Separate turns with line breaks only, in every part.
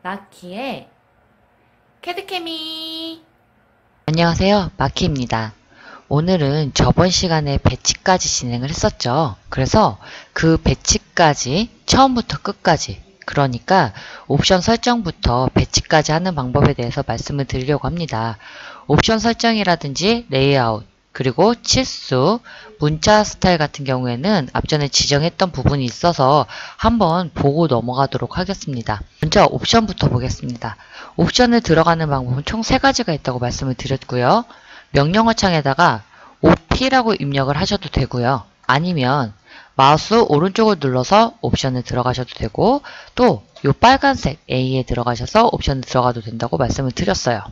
마키의 캐드케미.
안녕하세요. 마키입니다. 오늘은 저번 시간에 배치까지 진행을 했었죠. 그래서 그 배치까지 처음부터 끝까지, 그러니까 옵션 설정부터 배치까지 하는 방법에 대해서 말씀을 드리려고 합니다. 옵션 설정이라든지 레이아웃, 그리고 치수, 문자 스타일 같은 경우에는 앞전에 지정했던 부분이 있어서 한번 보고 넘어가도록 하겠습니다. 먼저 옵션부터 보겠습니다. 옵션을 들어가는 방법은 총 3가지가 있다고 말씀을 드렸고요. 명령어 창에다가 OP라고 입력을 하셔도 되고요. 아니면 마우스 오른쪽을 눌러서 옵션을 들어가셔도 되고, 또 이 빨간색 A에 들어가셔서 옵션을 들어가도 된다고 말씀을 드렸어요.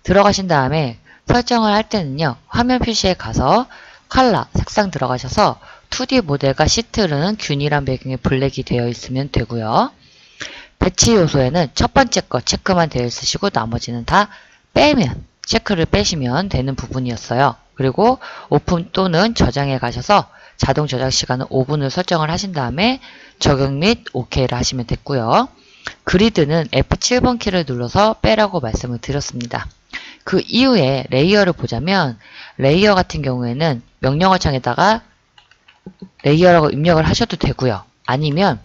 들어가신 다음에 설정을 할 때는요, 화면 표시에 가서 컬러, 색상 들어가셔서 2D 모델과 시트는 균일한 배경에 블랙이 되어 있으면 되고요. 배치 요소에는 첫 번째 거 체크만 되어 있으시고 나머지는 다 빼면, 체크를 빼시면 되는 부분이었어요. 그리고 오픈 또는 저장에 가셔서 자동 저장 시간은 5분을 설정을 하신 다음에 적용 및 OK를 하시면 됐고요. 그리드는 F7번 키를 눌러서 빼라고 말씀을 드렸습니다. 그 이후에 레이어를 보자면, 레이어 같은 경우에는 명령어 창에다가 레이어라고 입력을 하셔도 되고요. 아니면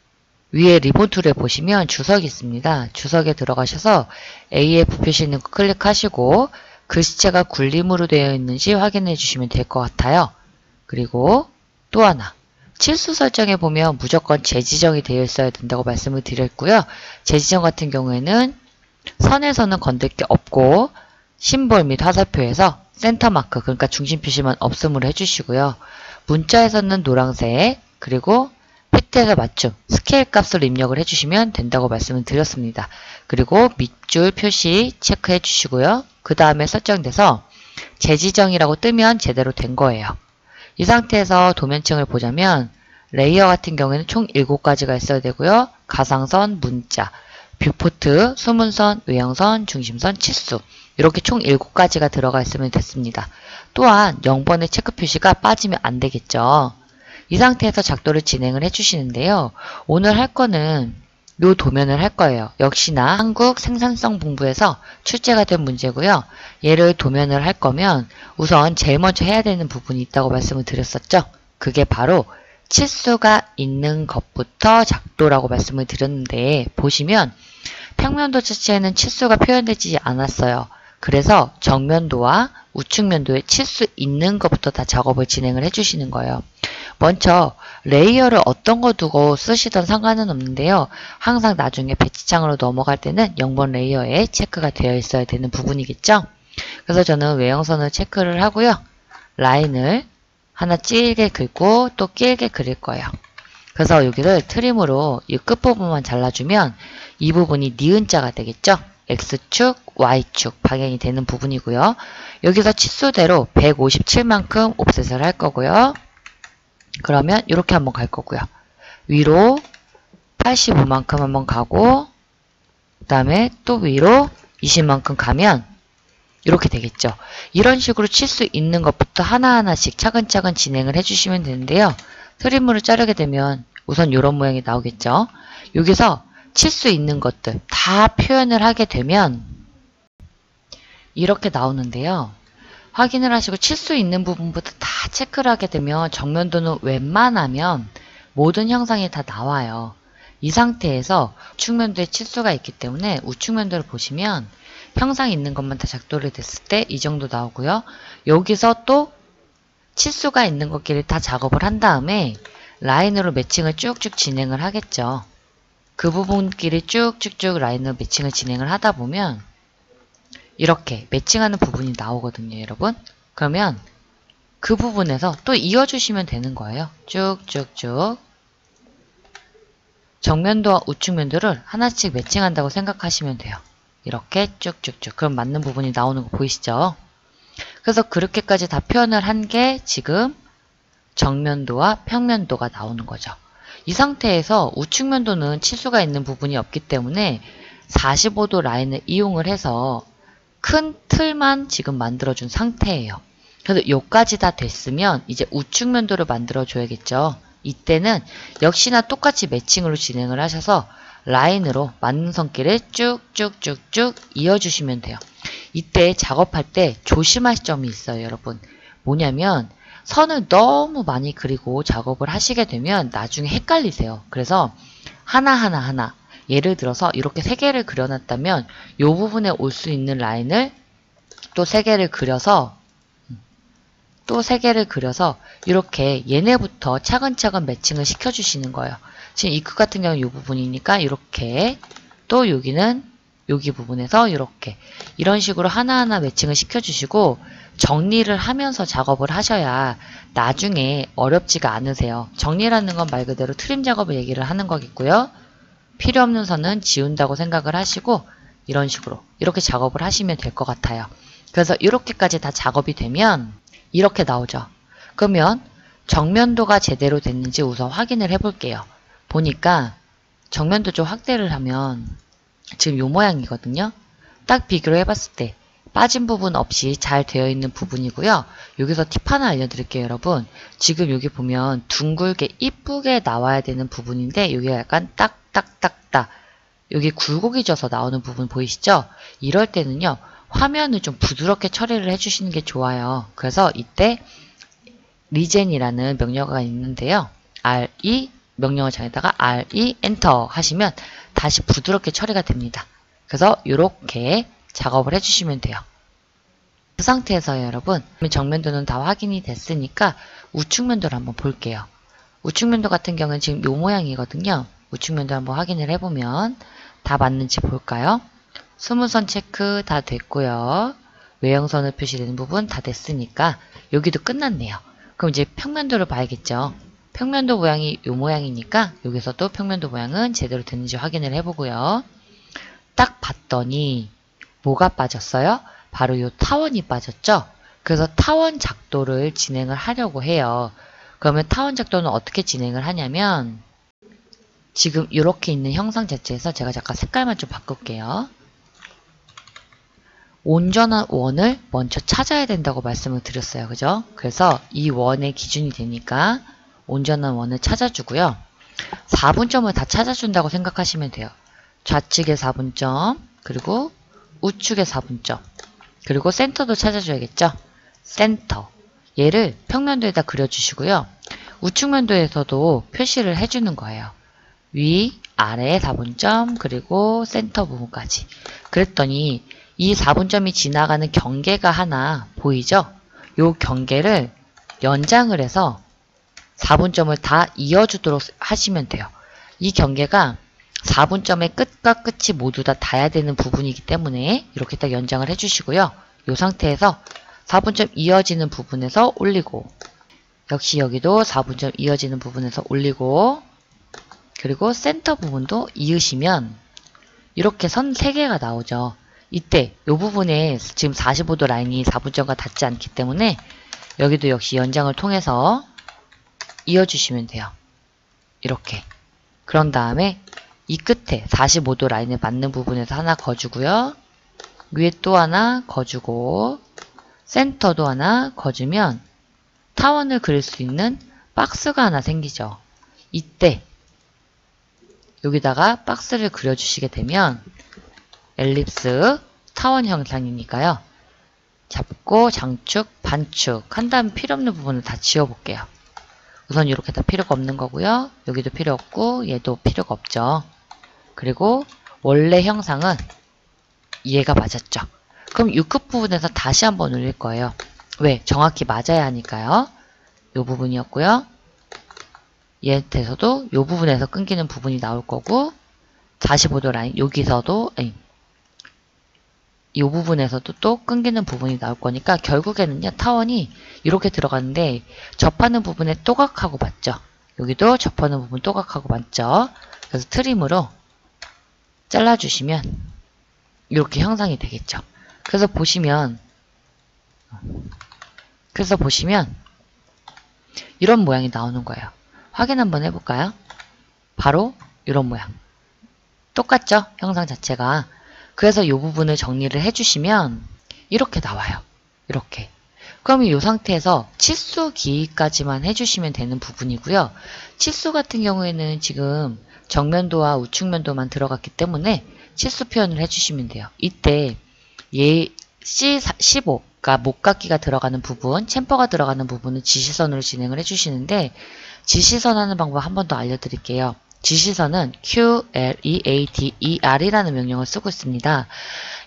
위에 리본 툴에 보시면 주석이 있습니다. 주석에 들어가셔서 AF 표시 있는 거 클릭하시고 글씨체가 굴림으로 되어 있는지 확인해 주시면 될 것 같아요. 그리고 또 하나, 치수 설정에 보면 무조건 재지정이 되어 있어야 된다고 말씀을 드렸고요. 재지정 같은 경우에는 선에서는 건들 게 없고 심볼 및 화살표에서 센터 마크, 그러니까 중심 표시만 없음으로 해주시고요. 문자에서는 노란색, 그리고 피트에서 맞춤, 스케일 값을 입력을 해주시면 된다고 말씀을 드렸습니다. 그리고 밑줄 표시 체크해 주시고요. 그 다음에 설정돼서 재지정이라고 뜨면 제대로 된 거예요. 이 상태에서 도면층을 보자면 레이어 같은 경우에는 총 7가지가 있어야 되고요. 가상선, 문자, 뷰포트, 수문선, 외형선, 중심선, 치수, 이렇게 총 7가지가 들어가 있으면 됐습니다. 또한 0번의 체크 표시가 빠지면 안 되겠죠. 이 상태에서 작도를 진행을 해주시는데요. 오늘 할 거는 요 도면을 할 거예요. 역시나 한국생산성본부에서 출제가 된 문제고요. 얘를 도면을 할 거면 우선 제일 먼저 해야 되는 부분이 있다고 말씀을 드렸었죠. 그게 바로 치수가 있는 것부터 작도라고 말씀을 드렸는데, 보시면 평면도 자체에는 치수가 표현되지 않았어요. 그래서 정면도와 우측면도에 치수 있는 것부터 다 작업을 진행을 해주시는 거예요. 먼저 레이어를 어떤 거 두고 쓰시던 상관은 없는데요. 항상 나중에 배치창으로 넘어갈 때는 0번 레이어에 체크가 되어 있어야 되는 부분이겠죠. 그래서 저는 외형선을 체크를 하고요. 라인을 하나 찔게 긁고 또 길게 그릴 거예요. 그래서 여기를 트림으로 이 끝부분만 잘라주면 이 부분이 니은자가 되겠죠. X축, Y축 방향이 되는 부분이고요. 여기서 치수대로 157만큼 옵셋을 할 거고요. 그러면 이렇게 한번 갈 거고요. 위로 85만큼 한번 가고, 그 다음에 또 위로 20만큼 가면 이렇게 되겠죠. 이런 식으로 치수 있는 것부터 하나하나씩 차근차근 진행을 해주시면 되는데요. 트림으로 자르게 되면 우선 이런 모양이 나오겠죠. 여기서 치수 있는 것들 다 표현을 하게 되면 이렇게 나오는데요. 확인을 하시고 치수 있는 부분부터 다 체크를 하게 되면 정면도는 웬만하면 모든 형상이 다 나와요. 이 상태에서 우측면도에 치수가 있기 때문에 우측면도를 보시면 형상이 있는 것만 다 작도를 됐을 때 이 정도 나오고요. 여기서 또 치수가 있는 것끼리 다 작업을 한 다음에 라인으로 매칭을 쭉쭉 진행을 하겠죠. 그 부분끼리 쭉쭉쭉 라인으로 매칭을 진행을 하다 보면 이렇게 매칭하는 부분이 나오거든요, 여러분. 그러면 그 부분에서 또 이어주시면 되는 거예요. 쭉쭉쭉. 정면도와 우측면도를 하나씩 매칭한다고 생각하시면 돼요. 이렇게 쭉쭉쭉. 그럼 맞는 부분이 나오는 거 보이시죠? 그래서 그렇게까지 다 표현을 한 게 지금 정면도와 평면도가 나오는 거죠. 이 상태에서 우측면도는 치수가 있는 부분이 없기 때문에 45도 라인을 이용을 해서 큰 틀만 지금 만들어준 상태예요. 그래서 요까지 다 됐으면 이제 우측면도를 만들어 줘야겠죠. 이때는 역시나 똑같이 매칭으로 진행을 하셔서 라인으로 맞는 선길을 쭉쭉쭉쭉 이어주시면 돼요. 이때 작업할 때 조심할 점이 있어요, 여러분. 뭐냐면 선을 너무 많이 그리고 작업을 하시게 되면 나중에 헷갈리세요. 그래서 하나하나 예를 들어서 이렇게 3개를 그려놨다면 이 부분에 올 수 있는 라인을 또 3개를 그려서 이렇게 얘네부터 차근차근 매칭을 시켜주시는 거예요. 지금 이 크 같은 경우는 이 부분이니까 이렇게, 또 여기는 여기 부분에서 이렇게, 이런 식으로 하나하나 매칭을 시켜주시고 정리를 하면서 작업을 하셔야 나중에 어렵지가 않으세요. 정리라는 건 말 그대로 트림 작업을 얘기를 하는 거겠고요. 필요 없는 선은 지운다고 생각을 하시고 이런 식으로 이렇게 작업을 하시면 될 것 같아요. 그래서 이렇게까지 다 작업이 되면 이렇게 나오죠. 그러면 정면도가 제대로 됐는지 우선 확인을 해 볼게요. 보니까 정면도 좀 확대를 하면 지금 이 모양이거든요. 딱 비교를 해봤을 때 빠진 부분 없이 잘 되어 있는 부분이고요. 여기서 팁 하나 알려드릴게요, 여러분. 지금 여기 보면 둥글게 이쁘게 나와야 되는 부분인데 여기가 약간 딱딱딱딱 여기 굴곡이 져서 나오는 부분 보이시죠? 이럴 때는요, 화면을 좀 부드럽게 처리를 해주시는 게 좋아요. 그래서 이때 리젠이라는 명령어가 있는데요. RE 명령어 창에다가 RE 엔터 하시면 다시 부드럽게 처리가 됩니다. 그래서 이렇게 작업을 해주시면 돼요. 그 상태에서 여러분, 정면도는 다 확인이 됐으니까 우측면도를 한번 볼게요. 우측면도 같은 경우는 지금 이 모양이거든요. 우측면도 한번 확인을 해보면 다 맞는지 볼까요? 스무선 체크 다 됐고요. 외형선을 표시되는 부분 다 됐으니까 여기도 끝났네요. 그럼 이제 평면도를 봐야겠죠. 평면도 모양이 이 모양이니까 여기서도 평면도 모양은 제대로 됐는지 확인을 해보고요. 딱 봤더니 뭐가 빠졌어요? 바로 이 타원이 빠졌죠? 그래서 타원 작도를 진행을 하려고 해요. 그러면 타원 작도는 어떻게 진행을 하냐면 지금 이렇게 있는 형상 자체에서 제가 잠깐 색깔만 좀 바꿀게요. 온전한 원을 먼저 찾아야 된다고 말씀을 드렸어요. 그죠? 그래서 이 원의 기준이 되니까 온전한 원을 찾아주고요. 4분점을 다 찾아준다고 생각하시면 돼요. 좌측의 4분점, 그리고 우측의 4분점, 그리고 센터도 찾아줘야겠죠? 센터. 얘를 평면도에다 그려주시고요. 우측면도에서도 표시를 해주는 거예요. 위, 아래 4분점, 그리고 센터 부분까지. 그랬더니 이 4분점이 지나가는 경계가 하나 보이죠? 요 경계를 연장을 해서 4분점을 다 이어주도록 하시면 돼요. 이 경계가 4분점의 끝과 끝이 모두 다 닿아야 되는 부분이기 때문에 이렇게 딱 연장을 해주시고요. 이 상태에서 4분점 이어지는 부분에서 올리고, 역시 여기도 4분점 이어지는 부분에서 올리고, 그리고 센터 부분도 이으시면 이렇게 선 3개가 나오죠. 이때 이 부분에 지금 45도 라인이 4분점과 닿지 않기 때문에 여기도 역시 연장을 통해서 이어주시면 돼요. 이렇게. 그런 다음에 이 끝에 45도 라인에 맞는 부분에서 하나 거주고요. 위에 또 하나 거주고 센터도 하나 거주면 타원을 그릴 수 있는 박스가 하나 생기죠. 이때 여기다가 박스를 그려주시게 되면 엘립스 타원 형상이니까요. 잡고 장축, 반축 한 다음에 필요 없는 부분을 다 지워볼게요. 우선 이렇게 다 필요가 없는 거고요. 여기도 필요 없고 얘도 필요가 없죠. 그리고 원래 형상은 얘가 맞았죠. 그럼 이 끝부분에서 다시 한번 올릴 거예요. 왜? 정확히 맞아야 하니까요. 이 부분이었고요. 얘한테서도 이 부분에서 끊기는 부분이 나올 거고 45도 라인 여기서도 이 부분에서도 또 끊기는 부분이 나올 거니까 결국에는요 타원이 이렇게 들어가는데 접하는 부분에 또각하고 맞죠. 여기도 접하는 부분 또각하고 맞죠. 그래서 트림으로 잘라주시면 이렇게 형상이 되겠죠. 그래서 보시면 이런 모양이 나오는 거예요. 확인 한번 해볼까요? 바로 이런 모양. 똑같죠? 형상 자체가. 그래서 이 부분을 정리를 해주시면 이렇게 나와요. 이렇게. 그러면 이 상태에서 치수 기까지만 해주시면 되는 부분이고요. 치수 같은 경우에는 지금 정면도와 우측면도만 들어갔기 때문에 치수 표현을 해주시면 돼요. 이때 C15, 그러니까 목깎이가 들어가는 부분, 챔퍼가 들어가는 부분은 지시선으로 진행을 해주시는데 지시선 하는 방법 한 번 더 알려드릴게요. 지시선은 QLEADER이라는 명령을 쓰고 있습니다.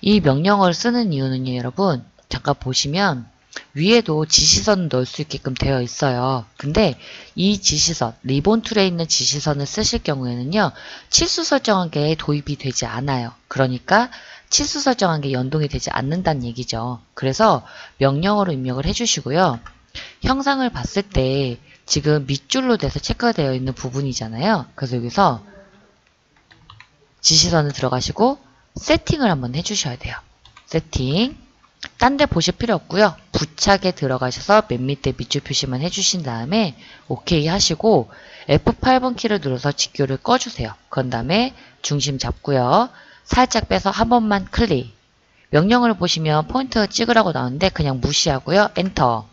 이 명령을 쓰는 이유는요, 여러분, 잠깐 보시면 위에도 지시선을 넣을 수 있게끔 되어 있어요. 근데 이 지시선, 리본 툴에 있는 지시선을 쓰실 경우에는요, 치수 설정한 게 도입이 되지 않아요. 그러니까 치수 설정한 게 연동이 되지 않는다는 얘기죠. 그래서 명령어로 입력을 해주시고요. 형상을 봤을 때 지금 밑줄로 돼서 체크가 되어 있는 부분이잖아요. 그래서 여기서 지시선을 들어가시고 세팅을 한번 해주셔야 돼요. 세팅. 딴 데 보실 필요 없고요. 부착에 들어가셔서 맨 밑에 밑줄 표시만 해주신 다음에 OK 하시고 F8번 키를 눌러서 직교를 꺼주세요. 그런 다음에 중심 잡고요. 살짝 빼서 한 번만 클릭. 명령을 보시면 포인트 찍으라고 나오는데 그냥 무시하고요. 엔터.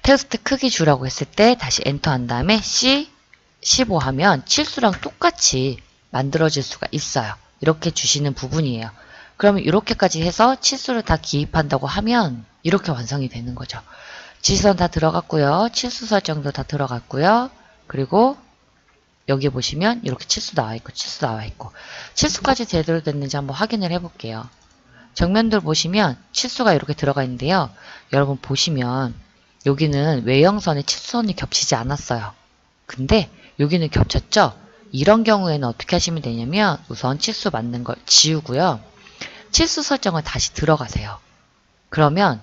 텍스트 크기 주라고 했을 때 다시 엔터 한 다음에 C15 하면 칠수랑 똑같이 만들어질 수가 있어요. 이렇게 주시는 부분이에요. 그러면 이렇게까지 해서 치수를 다 기입한다고 하면 이렇게 완성이 되는 거죠. 지시선 다 들어갔고요. 치수 설정도 다 들어갔고요. 그리고 여기 보시면 이렇게 치수 나와 있고 치수 나와 있고 치수까지 제대로 됐는지 한번 확인을 해볼게요. 정면들 보시면 치수가 이렇게 들어가 있는데요. 여러분 보시면 여기는 외형선에 치수선이 겹치지 않았어요. 근데 여기는 겹쳤죠? 이런 경우에는 어떻게 하시면 되냐면 우선 치수 맞는 걸 지우고요. 치수 설정을 다시 들어가세요. 그러면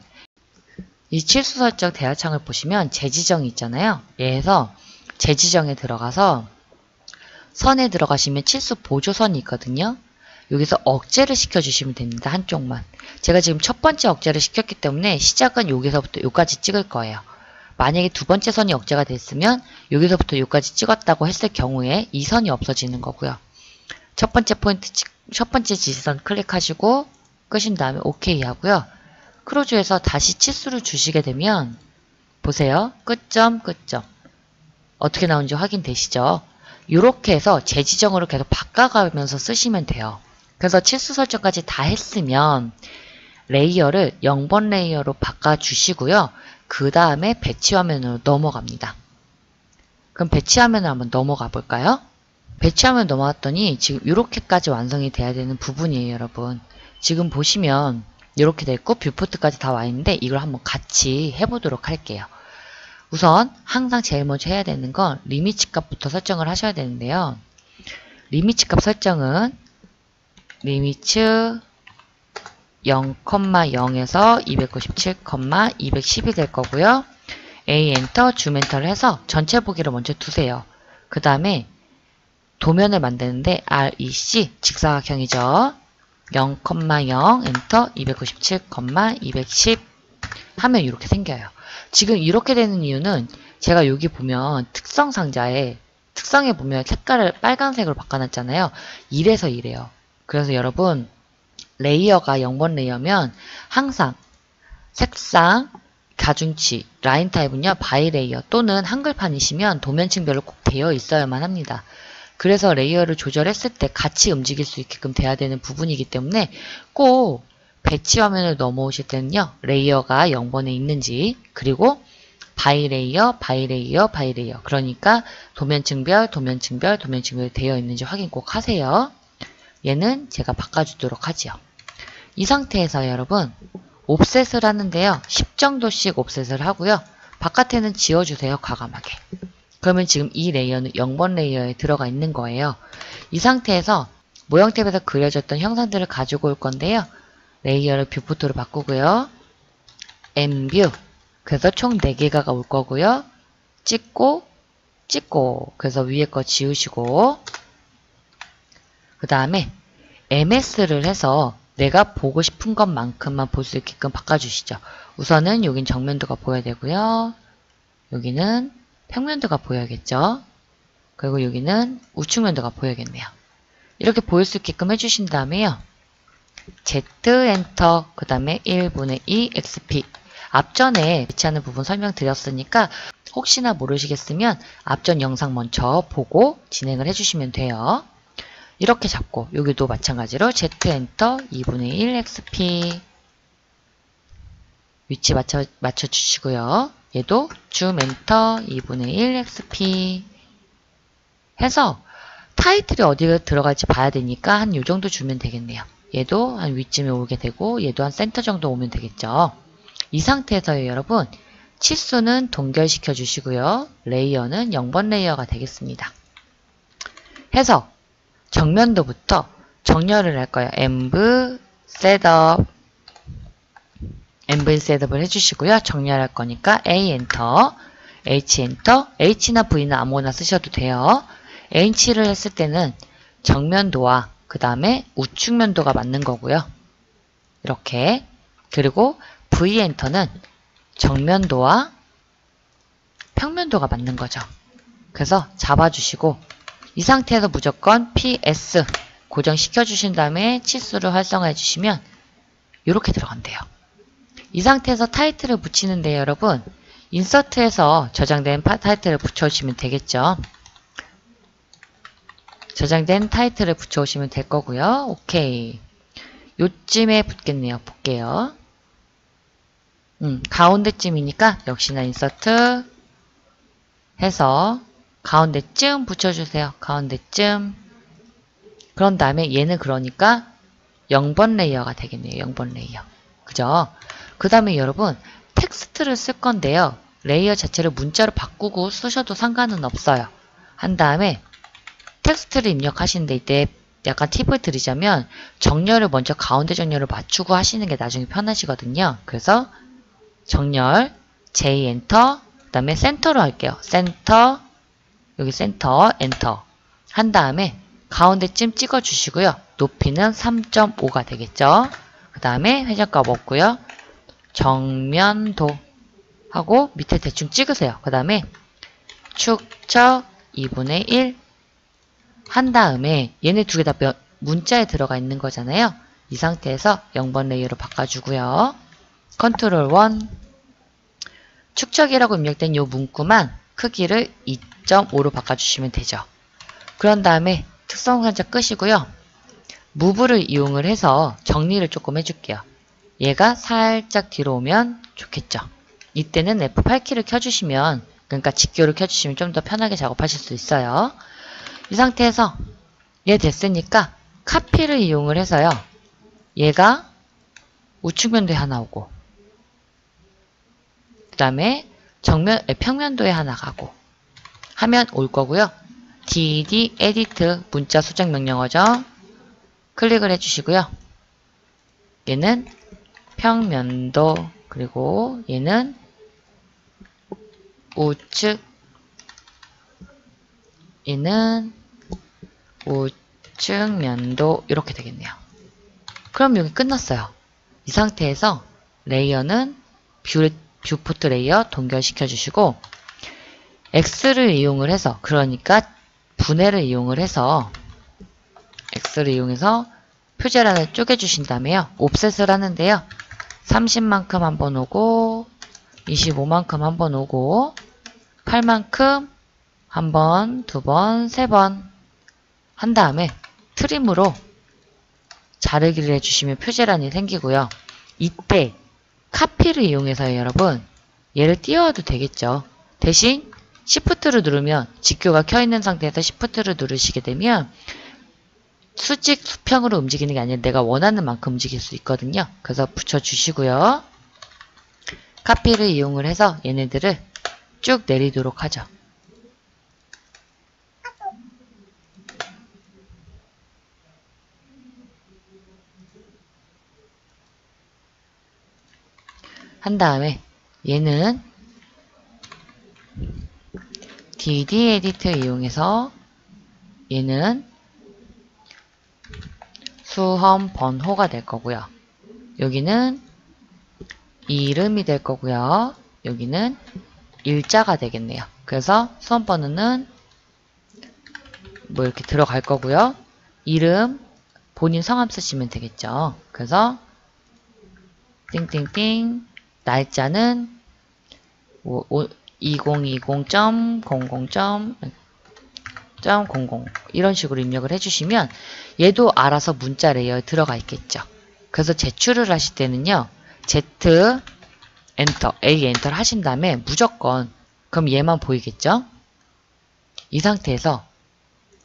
이 치수 설정 대화창을 보시면 재지정이 있잖아요. 얘에서 재지정에 들어가서 선에 들어가시면 치수 보조선이 있거든요. 여기서 억제를 시켜주시면 됩니다. 한쪽만. 제가 지금 첫 번째 억제를 시켰기 때문에 시작은 여기서부터 여기까지 찍을 거예요. 만약에 두 번째 선이 억제가 됐으면 여기서부터 여기까지 찍었다고 했을 경우에 이 선이 없어지는 거고요. 첫 번째 지시선 클릭하시고 끄신 다음에 OK 하고요. 크루즈에서 다시 치수를 주시게 되면 보세요. 끝점, 끝점. 어떻게 나오는지 확인되시죠? 이렇게 해서 재지정으로 계속 바꿔가면서 쓰시면 돼요. 그래서 치수 설정까지 다 했으면 레이어를 0번 레이어로 바꿔주시고요. 그 다음에 배치 화면으로 넘어갑니다. 그럼 배치 화면을 한번 넘어가 볼까요? 배치 화면 넘어갔더니 지금 이렇게까지 완성이 돼야 되는 부분이에요, 여러분. 지금 보시면 이렇게 됐고 뷰포트까지 다 와 있는데 이걸 한번 같이 해보도록 할게요. 우선 항상 제일 먼저 해야 되는 건 리미츠 값부터 설정을 하셔야 되는데요. 리미츠 값 설정은 리미츠 0,0에서 297,210이 될 거고요. A 엔터, 줌 엔터를 해서 전체 보기를 먼저 두세요. 그 다음에 도면을 만드는데 REC 직사각형이죠. 0,0 엔터 297,210 하면 이렇게 생겨요. 지금 이렇게 되는 이유는 제가 여기 보면 특성 상자에 특성에 보면 색깔을 빨간색으로 바꿔놨잖아요. 이래서 이래요. 그래서 여러분 레이어가 0번 레이어면 항상 색상, 가중치, 라인 타입은요 바이 레이어 또는 한글판이시면 도면층별로 꼭 되어 있어야만 합니다. 그래서 레이어를 조절했을 때 같이 움직일 수 있게끔 돼야 되는 부분이기 때문에 꼭 배치 화면을 넘어오실 때는요 레이어가 0번에 있는지 그리고 바이 레이어, 바이 레이어, 바이 레이어 그러니까 도면층별 되어 있는지 확인 꼭 하세요. 얘는 제가 바꿔주도록 하지요. 이 상태에서 여러분 옵셋을 하는데요. 10 정도씩 옵셋을 하고요. 바깥에는 지워주세요. 과감하게. 그러면 지금 이 레이어는 0번 레이어에 들어가 있는 거예요. 이 상태에서 모형 탭에서 그려졌던 형상들을 가지고 올 건데요. 레이어를 뷰포트로 바꾸고요. N뷰 그래서 총 4개가 올 거고요. 찍고 그래서 위에 거 지우시고 그 다음에 MS를 해서 내가 보고 싶은 것만큼만 볼 수 있게끔 바꿔주시죠. 우선은 여긴 정면도가 보여야 되고요. 여기는 평면도가 보여야겠죠. 그리고 여기는 우측면도가 보여야겠네요. 이렇게 보일 수 있게끔 해주신 다음에요. Z 엔터 그 다음에 1분의 2 XP 앞전에 배치하는 부분 설명드렸으니까 혹시나 모르시겠으면 앞전 영상 먼저 보고 진행을 해주시면 돼요. 이렇게 잡고 여기도 마찬가지로 Z 엔터 2분의 1 XP 위치 맞춰주시고요. 얘도 줌 엔터 2분의 1 XP 해서 타이틀이 어디에 들어갈지 봐야 되니까 한 요 정도 주면 되겠네요. 얘도 한 위쯤에 오게 되고 얘도 한 센터 정도 오면 되겠죠. 이 상태에서요, 여러분 치수는 동결시켜 주시고요. 레이어는 0번 레이어가 되겠습니다. 해서 정면도부터 정렬을 할 거예요. env 셋업 env 셋업을 해주시고요. 정렬할 거니까 A 엔터, H 엔터, H나 V나 아무거나 쓰셔도 돼요. H를 했을 때는 정면도와 그 다음에 우측면도가 맞는 거고요. 이렇게. 그리고 V 엔터는 정면도와 평면도가 맞는 거죠. 그래서 잡아주시고 이 상태에서 무조건 PS 고정시켜 주신 다음에 치수를 활성화해 주시면 이렇게 들어간대요. 이 상태에서 타이틀을 붙이는데 여러분 인서트에서 저장된 타이틀을 붙여주시면 되겠죠. 저장된 타이틀을 붙여오시면 될 거고요. 오케이. 요쯤에 붙겠네요. 볼게요. 가운데쯤이니까 역시나 인서트 해서 가운데쯤 붙여주세요. 가운데쯤. 그런 다음에 얘는 그러니까 0번 레이어가 되겠네요. 0번 레이어. 그죠? 그 다음에 여러분 텍스트를 쓸 건데요. 레이어 자체를 문자로 바꾸고 쓰셔도 상관은 없어요. 한 다음에 텍스트를 입력하시는데 이때 약간 팁을 드리자면 정렬을 먼저 가운데 정렬을 맞추고 하시는 게 나중에 편하시거든요. 그래서 정렬 J 엔터 그 다음에 센터로 할게요. 센터 여기 센터 엔터 한 다음에 가운데쯤 찍어 주시고요. 높이는 3.5가 되겠죠. 그 다음에 회전값 없고요. 정면도 하고 밑에 대충 찍으세요. 그 다음에 축척 2분의 1 한 다음에 얘네 두 개 다 문자에 들어가 있는 거잖아요. 이 상태에서 0번 레이어로 바꿔주고요. 컨트롤 1 축척이라고 입력된 이 문구만 크기를 2.5로 바꿔주시면 되죠. 그런 다음에 특성 살짝 끄시고요. 무브를 이용을 해서 정리를 조금 해줄게요. 얘가 살짝 뒤로 오면 좋겠죠. 이때는 F8키를 켜주시면 그러니까 직교를 켜주시면 좀 더 편하게 작업하실 수 있어요. 이 상태에서 얘 됐으니까 카피를 이용을 해서요. 얘가 우측면도에 하나 오고 그 다음에 평면도에 하나 가고 하면 올 거고요. dd edit 문자 수정 명령어죠. 클릭을 해주시고요. 얘는 평면도 그리고 얘는 우측 얘는 우측면도 이렇게 되겠네요. 그럼 여기 끝났어요. 이 상태에서 레이어는 뷰포트 레이어 동결시켜 주시고 X를 이용을 해서 그러니까 분해를 이용을 해서 X를 이용해서 표제란을 쪼개 주신 다음에요. 옵셋을 하는데요. 30만큼 한번 오고 25만큼 한번 오고 8만큼 한번, 두 번, 세 번 한 다음에 트림으로 자르기를 해주시면 표제란이 생기고요. 이때 카피를 이용해서 여러분 얘를 띄워도 되겠죠. 대신 Shift를 누르면 직교가 켜있는 상태에서 Shift를 누르시게 되면 수직 수평으로 움직이는 게 아니라 내가 원하는 만큼 움직일 수 있거든요. 그래서 붙여주시고요. 카피를 이용을 해서 얘네들을 쭉 내리도록 하죠. 한 다음에 얘는 dd 에디터 이용해서 얘는 수험 번호가 될 거고요. 여기는 이름이 될 거고요. 여기는 일자가 되겠네요. 그래서 수험 번호는 뭐 이렇게 들어갈 거고요. 이름 본인 성함 쓰시면 되겠죠. 그래서 띵띵띵 날짜는 2020.00. .00 이런 식으로 입력을 해주시면 얘도 알아서 문자 레이어에 들어가 있겠죠. 그래서 제출을 하실 때는요. Z 엔터, A 엔터를 하신 다음에 무조건 그럼 얘만 보이겠죠? 이 상태에서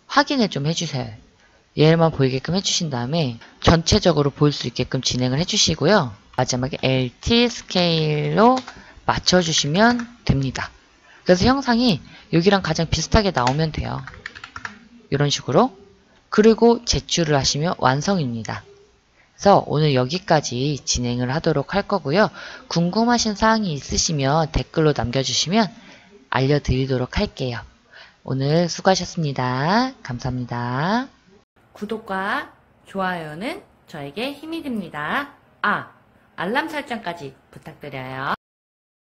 확인을 좀 해주세요. 얘만 보이게끔 해주신 다음에 전체적으로 보일 수 있게끔 진행을 해주시고요. 마지막에 LT 스케일로 맞춰주시면 됩니다. 그래서 형상이 여기랑 가장 비슷하게 나오면 돼요. 이런 식으로. 그리고 제출을 하시면 완성입니다. 그래서 오늘 여기까지 진행을 하도록 할 거고요. 궁금하신 사항이 있으시면 댓글로 남겨주시면 알려드리도록 할게요. 오늘 수고하셨습니다. 감사합니다. 구독과 좋아요는 저에게 힘이 됩니다. 알람 설정까지 부탁드려요.